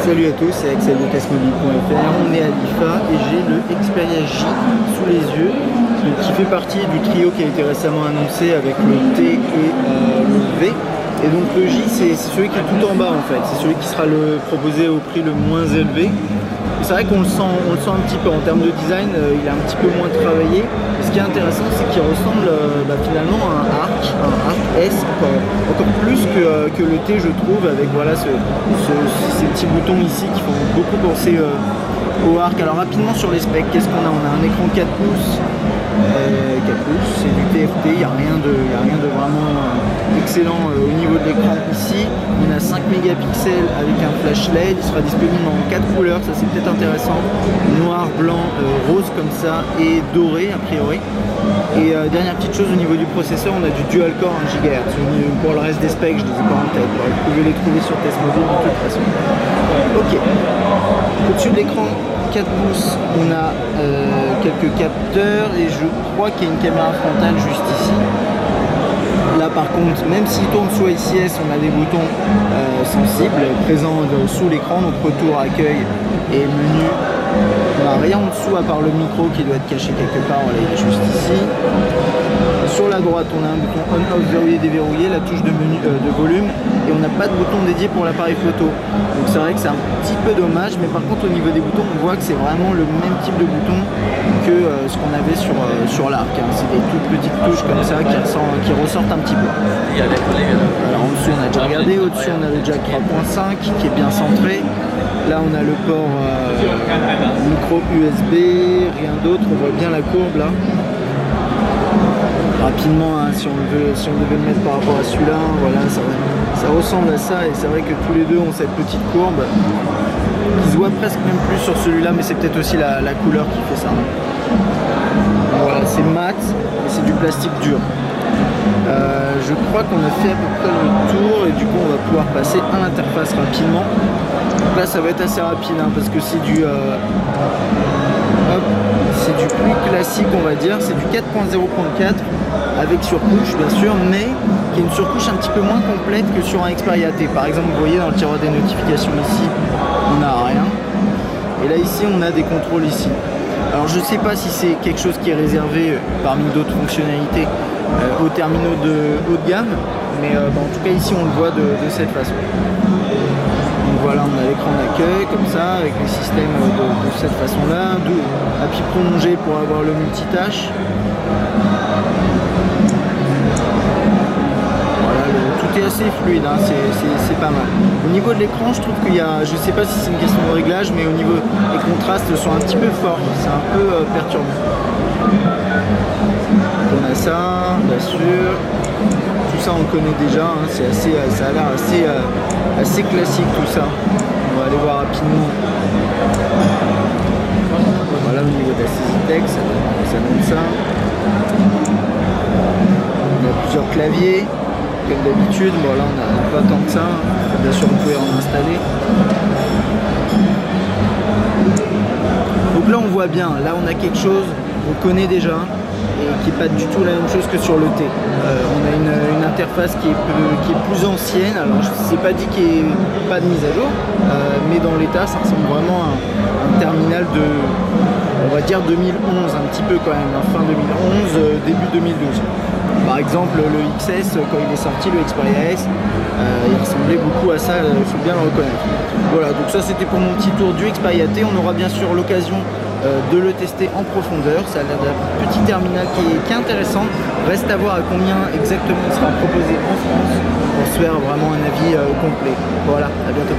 Salut à tous, c'est Axel de testmobile.fr. On est à l'IFA et j'ai le Xperia J sous les yeux, qui fait partie du trio qui a été récemment annoncé avec le T et le V. Et donc le J, c'est celui qui est tout en bas en fait, c'est celui qui sera proposé au prix le moins élevé. C'est vrai qu'on le sent un petit peu en termes de design, il est un petit peu moins travaillé. Et ce qui est intéressant, c'est qu'il ressemble finalement à un Arc S, encore plus que le T, je trouve, avec voilà ces petits boutons ici qui font beaucoup penser au Arc. Alors rapidement sur les specs, qu'est-ce qu'on a? On a un écran 4 pouces, c'est du TFT, il n'y a rien de vraiment excellent au niveau de l'écran ici. On a 5 mégapixels avec un flash LED, il sera disponible en 4 couleurs, ça c'est peut-être intéressant, noir, blanc, rose comme ça et doré a priori. Et dernière petite chose au niveau du processeur, on a du dual core 1 GHz. Pour le reste des specs, je ne les ai pas en tête, vous pouvez les trouver sur Testmobile de toute façon. Ok, au-dessus de l'écran 4 pouces, on a quelques capteurs et je crois qu'il y a une caméra frontale juste ici. Là par contre, même s'il tourne sous ICS, on a des boutons sensibles présents sous l'écran, donc retour, accueil et menu. On n'a rien en dessous à part le micro qui doit être caché quelque part, voilà, il est juste ici. Sur la droite, on a un bouton on-off verrouillé, déverrouillé, la touche de menu de volume, et on n'a pas de bouton dédié pour l'appareil photo. Donc c'est vrai que c'est un petit peu dommage, mais par contre au niveau des boutons, on voit que c'est vraiment le même type de bouton que ce qu'on avait sur l'Arc. Hein. C'est des toutes petites touches comme ça qui ressortent un petit peu. Alors en dessous on a déjà regardé, au-dessus on a le jack 3.5 qui est bien centré. Là on a le port micro USB, rien d'autre, on voit bien la courbe là. Rapidement, hein, si on devait le mettre par rapport à celui-là, voilà, ça ressemble à ça, et c'est vrai que tous les deux ont cette petite courbe qui se voit presque même plus sur celui-là, mais c'est peut-être aussi la couleur qui fait ça. Voilà, c'est mat et c'est du plastique dur. Je crois qu'on a fait à peu près le tour et du coup on va pouvoir passer à l'interface rapidement. Donc là ça va être assez rapide hein, parce que c'est du plus classique on va dire, c'est du 4.0.4 avec surcouche bien sûr, mais qui est une surcouche un petit peu moins complète que sur un Xperia T. Par exemple vous voyez dans le tiroir des notifications ici, on n'a rien. Et là ici on a des contrôles ici. Alors je ne sais pas si c'est quelque chose qui est réservé parmi d'autres fonctionnalités aux terminaux de haut de gamme, mais en tout cas ici on le voit de cette façon. Donc voilà, on a l'écran d'accueil comme ça, avec les systèmes de cette façon-là, appui prolongé pour avoir le multitâche. Voilà, tout est assez fluide, hein, c'est pas mal. Au niveau de l'écran, je trouve qu'il y a, je sais pas si c'est une question de réglage, mais au niveau des contrastes sont un petit peu forts, c'est un peu perturbant. On a ça, bien sûr. Tout ça on connaît déjà, hein, ça a l'air assez classique tout ça. On va aller voir rapidement. Voilà au niveau de la Sysitex, ça donne ça. On a plusieurs claviers, comme d'habitude. Bon là on n'a pas tant que ça. Bien sûr vous pouvez en installer. Donc là on voit bien, là on a quelque chose qu'on connaît déjà. Et qui n'est pas du tout la même chose que sur le T. On a une interface qui est plus ancienne, alors je ne sais pas dit qu'il n'y ait pas de mise à jour, mais dans l'état ça ressemble vraiment à un terminal de, on va dire 2011, un petit peu quand même, fin 2011, début 2012. Par exemple le XS, quand il est sorti, le Xperia S, il ressemblait beaucoup à ça, il faut bien le reconnaître. Voilà, donc ça c'était pour mon petit tour du Xperia T. On aura bien sûr l'occasion de le tester en profondeur. Ça a l'air d'un petit terminal qui est intéressant. Reste à voir à combien exactement il sera proposé en France pour se faire vraiment un avis complet. Voilà, à bientôt.